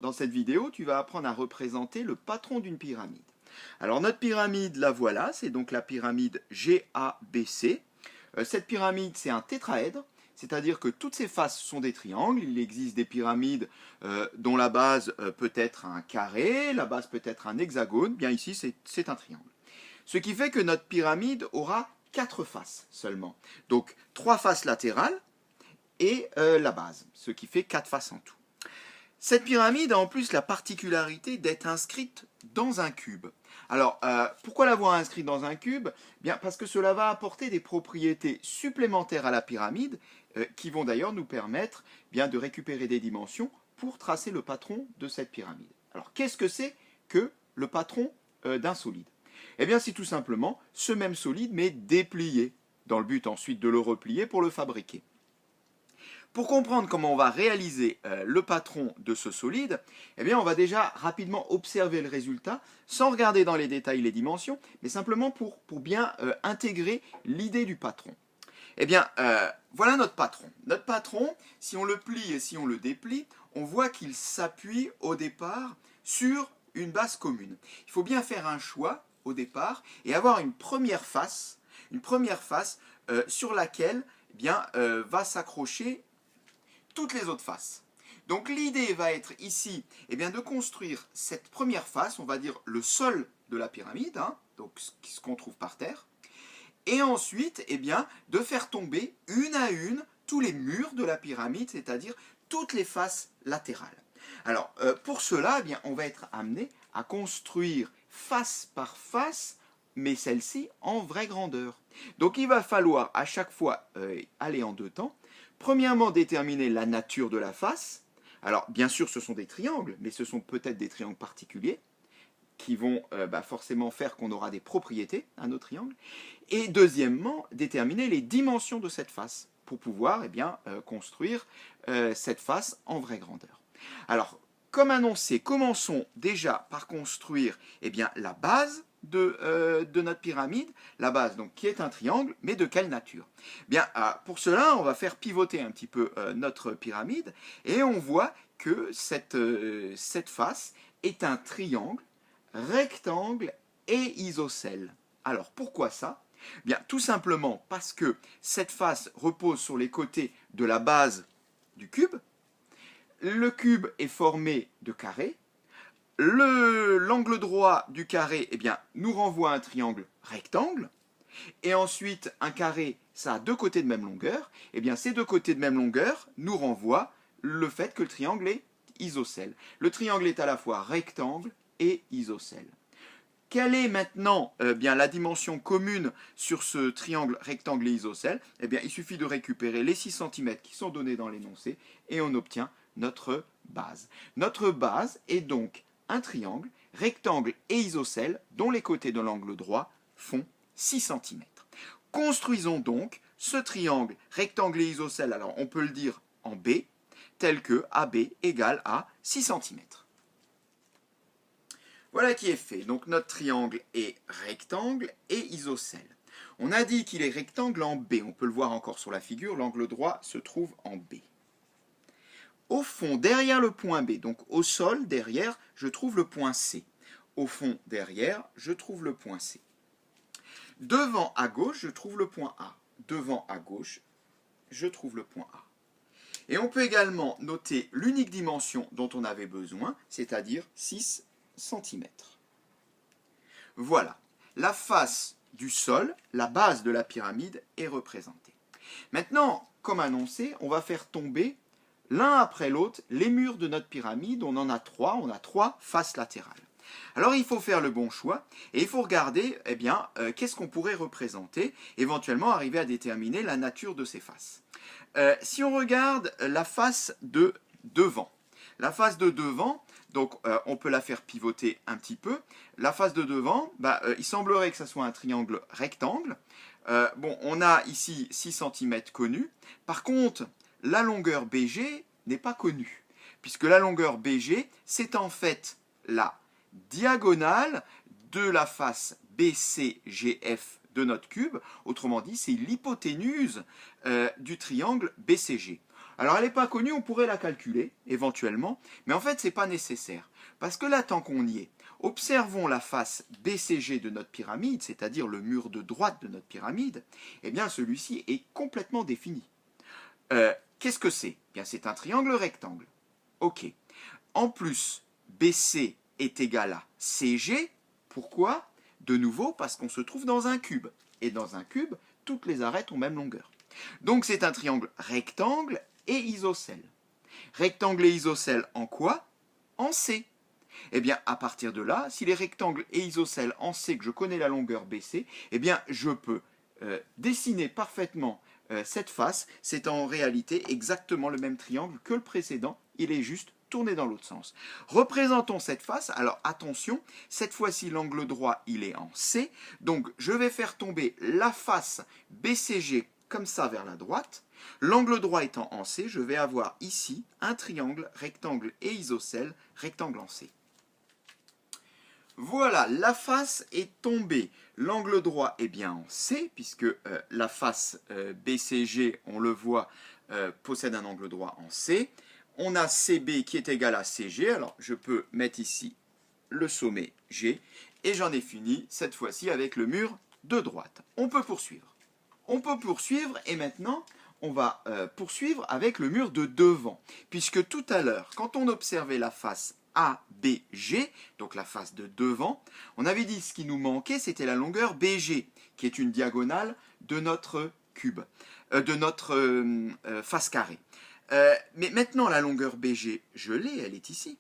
Dans cette vidéo, tu vas apprendre à représenter le patron d'une pyramide. Alors notre pyramide, la voilà, c'est donc la pyramide GABC. Cette pyramide, c'est un tétraèdre, c'est-à-dire que toutes ses faces sont des triangles. Il existe des pyramides dont la base peut être un carré, la base peut être un hexagone. Bien ici, c'est un triangle. Ce qui fait que notre pyramide aura 4 faces seulement. Donc 3 faces latérales et la base, ce qui fait 4 faces en tout. Cette pyramide a en plus la particularité d'être inscrite dans un cube. Alors, pourquoi l'avoir inscrite dans un cube? Bien, parce que cela va apporter des propriétés supplémentaires à la pyramide, qui vont d'ailleurs nous permettre bien, de récupérer des dimensions pour tracer le patron de cette pyramide. Alors, qu'est-ce que c'est que le patron d'un solide? Eh bien, c'est tout simplement ce même solide, mais déplié, dans le but ensuite de le replier pour le fabriquer. Pour comprendre comment on va réaliser le patron de ce solide, eh bien on va déjà rapidement observer le résultat, sans regarder dans les détails les dimensions, mais simplement pour bien intégrer l'idée du patron. Eh bien, voilà notre patron. Notre patron, si on le plie et si on le déplie, on voit qu'il s'appuie au départ sur une base commune. Il faut bien faire un choix au départ et avoir une première face sur laquelle eh bien, va s'accrocher toutes les autres faces. Donc l'idée va être ici eh bien, de construire cette première face, on va dire le sol de la pyramide, hein, donc ce qu'on trouve par terre, et ensuite eh bien, de faire tomber une à une tous les murs de la pyramide, c'est-à-dire toutes les faces latérales. Alors pour cela, eh bien, on va être amené à construire face par face, mais celle-ci en vraie grandeur. Donc il va falloir à chaque fois aller en deux temps. Premièrement, déterminer la nature de la face. Alors, bien sûr, ce sont des triangles, mais ce sont peut-être des triangles particuliers qui vont forcément faire qu'on aura des propriétés à nos triangles. Et deuxièmement, déterminer les dimensions de cette face pour pouvoir construire cette face en vraie grandeur. Alors, comme annoncé, commençons déjà par construire la base de notre pyramide, la base donc qui est un triangle, mais de quelle nature? Bien, pour cela, on va faire pivoter un petit peu notre pyramide et on voit que cette face est un triangle, rectangle et isocèle. Alors pourquoi ça? Bien, tout simplement parce que cette face repose sur les côtés de la base du cube. Le cube est formé de carrés. L'angle droit du carré nous renvoie à un triangle rectangle. Et ensuite, un carré, ça a deux côtés de même longueur. Ces deux côtés de même longueur nous renvoient le fait que le triangle est isocèle. Le triangle est à la fois rectangle et isocèle. Quelle est maintenant la dimension commune sur ce triangle rectangle et isocèle? Il suffit de récupérer les 6 cm qui sont donnés dans l'énoncé et on obtient notre base. Notre base est donc un triangle, rectangle et isocèle dont les côtés de l'angle droit font 6 cm. Construisons donc ce triangle rectangle et isocèle, alors on peut le dire en B, tel que AB égale à 6 cm. Voilà qui est fait. Donc notre triangle est rectangle et isocèle. On a dit qu'il est rectangle en B. On peut le voir encore sur la figure. L'angle droit se trouve en B. Au fond, derrière le point B, donc au sol, derrière, je trouve le point C. Au fond, derrière, je trouve le point C. Devant, à gauche, je trouve le point A. Devant, à gauche, je trouve le point A. Et on peut également noter l'unique dimension dont on avait besoin, c'est-à-dire 6 cm. Voilà, la face du sol, la base de la pyramide est représentée. Maintenant, comme annoncé, on va faire tomber l'un après l'autre les murs de notre pyramide. On en a 3, on a 3 faces latérales. Alors il faut faire le bon choix et il faut regarder qu'est-ce qu'on pourrait représenter, éventuellement arriver à déterminer la nature de ces faces. Si on regarde la face de devant, donc on peut la faire pivoter un petit peu. La face de devant, il semblerait que ce soit un triangle rectangle. On a ici 6 cm connus. Par contre, la longueur BG n'est pas connue, puisque la longueur BG, c'est en fait la diagonale de la face BCGF de notre cube. Autrement dit, c'est l'hypoténuse du triangle BCG. Alors elle n'est pas connue, on pourrait la calculer éventuellement, mais en fait ce n'est pas nécessaire. Parce que là, tant qu'on y est, observons la face BCG de notre pyramide, c'est-à-dire le mur de droite de notre pyramide, eh bien celui-ci est complètement défini. Qu'est-ce que c'est? Bien, c'est un triangle rectangle. Ok. En plus, BC est égal à CG. Pourquoi? De nouveau, parce qu'on se trouve dans un cube. Et dans un cube, toutes les arêtes ont même longueur. Donc c'est un triangle rectangle et isocèle. Rectangle et isocèle en quoi? En C. Eh bien, à partir de là, si les rectangles et isocèles en C, que je connais la longueur BC, eh bien, je peux dessiner parfaitement cette face. C'est en réalité exactement le même triangle que le précédent. Il est juste tourné dans l'autre sens. Représentons cette face. Alors, attention, cette fois-ci, l'angle droit, il est en C. Donc, je vais faire tomber la face BCG comme ça vers la droite. L'angle droit étant en C, je vais avoir ici un triangle, rectangle et isocèle, rectangle en C. Voilà, la face est tombée. L'angle droit est bien en C, puisque la face BCG, on le voit, possède un angle droit en C. On a CB qui est égal à CG. Alors, je peux mettre ici le sommet G. Et j'en ai fini, cette fois-ci, avec le mur de droite. On peut poursuivre. On peut poursuivre, et maintenant, on va poursuivre avec le mur de devant. Puisque tout à l'heure, quand on observait la face ABG, donc la face de devant, on avait dit ce qui nous manquait, c'était la longueur BG, qui est une diagonale de notre cube, de notre face carrée. Mais maintenant, la longueur BG, je l'ai, elle est ici.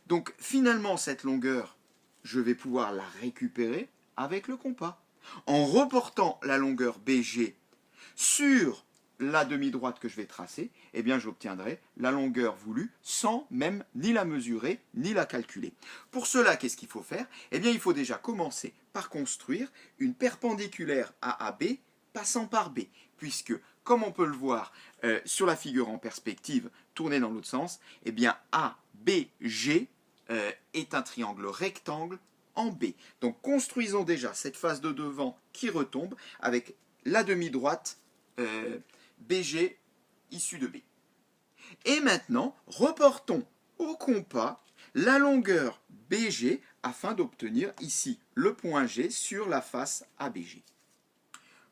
Donc finalement, cette longueur, je vais pouvoir la récupérer avec le compas. En reportant la longueur BG sur la demi-droite que je vais tracer, eh bien j'obtiendrai la longueur voulue sans même ni la mesurer ni la calculer. Pour cela, qu'est-ce qu'il faut faire? Eh bien il faut déjà commencer par construire une perpendiculaire à AB passant par B, puisque comme on peut le voir sur la figure en perspective tournée dans l'autre sens, eh bien ABG est un triangle rectangle en B. Donc construisons déjà cette face de devant qui retombe avec la demi-droite BG issue de B. Et maintenant, reportons au compas la longueur BG afin d'obtenir ici le point G sur la face ABG.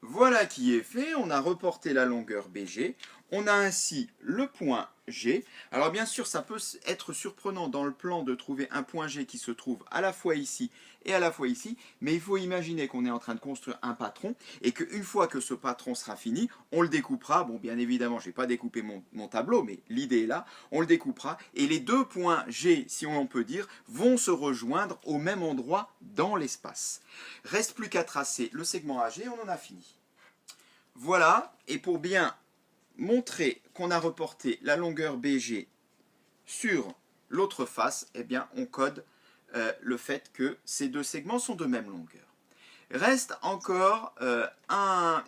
Voilà qui est fait, on a reporté la longueur BG, on a ainsi le point G. Alors bien sûr, ça peut être surprenant dans le plan de trouver un point G qui se trouve à la fois ici et à la fois ici, mais il faut imaginer qu'on est en train de construire un patron et qu'une fois que ce patron sera fini, on le découpera. Bon, bien évidemment, je ne vais pas découper mon tableau, mais l'idée est là, on le découpera et les deux points G, si on peut dire, vont se rejoindre au même endroit dans l'espace. Reste plus qu'à tracer le segment AG, on en a fini. Voilà, et pour bien montrer qu'on a reporté la longueur BG sur l'autre face, eh bien on code le fait que ces deux segments sont de même longueur. Reste encore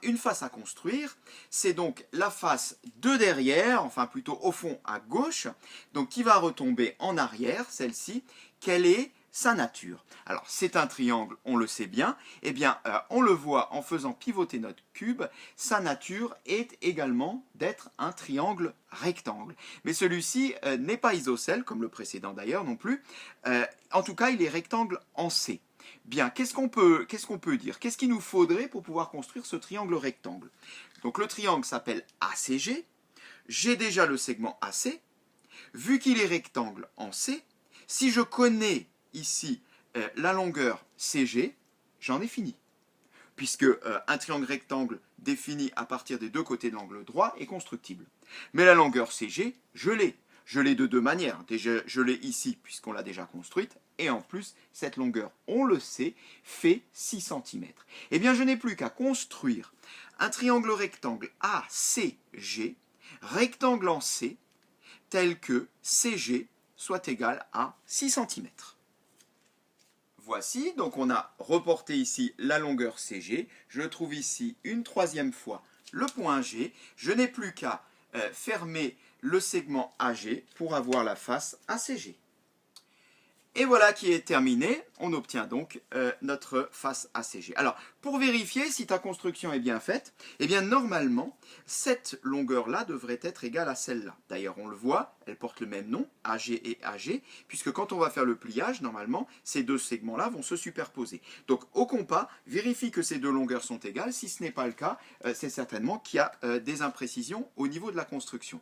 une face à construire, c'est donc la face de derrière, enfin plutôt au fond à gauche, donc qui va retomber en arrière, celle-ci. Quelle est sa nature? Alors c'est un triangle, on le sait bien, eh bien on le voit en faisant pivoter notre cube, sa nature est également d'être un triangle rectangle. Mais celui-ci n'est pas isocèle, comme le précédent d'ailleurs non plus, en tout cas il est rectangle en C. Bien, qu'est-ce qu'on peut dire? Qu'est-ce qu'il nous faudrait pour pouvoir construire ce triangle rectangle? Donc le triangle s'appelle ACG, j'ai déjà le segment AC, vu qu'il est rectangle en C, si je connais ici la longueur CG, j'en ai fini. Puisque un triangle rectangle défini à partir des deux côtés de l'angle droit est constructible. Mais la longueur CG, je l'ai. Je l'ai de deux manières. Déjà, je l'ai ici puisqu'on l'a déjà construite. Et en plus, cette longueur, on le sait, fait 6 cm. Eh bien, je n'ai plus qu'à construire un triangle rectangle ACG, rectangle en C, tel que CG soit égal à 6 cm. Voici, donc on a reporté ici la longueur CG, je trouve ici une troisième fois le point G, je n'ai plus qu'à fermer le segment AG pour avoir la face ACG. Et voilà qui est terminé, on obtient donc notre face ACG. Alors, pour vérifier si ta construction est bien faite, eh bien normalement, cette longueur-là devrait être égale à celle-là. D'ailleurs, on le voit, elle porte le même nom, AG et AG, puisque quand on va faire le pliage, normalement, ces deux segments-là vont se superposer. Donc, au compas, vérifie que ces deux longueurs sont égales. Si ce n'est pas le cas, c'est certainement qu'il y a des imprécisions au niveau de la construction.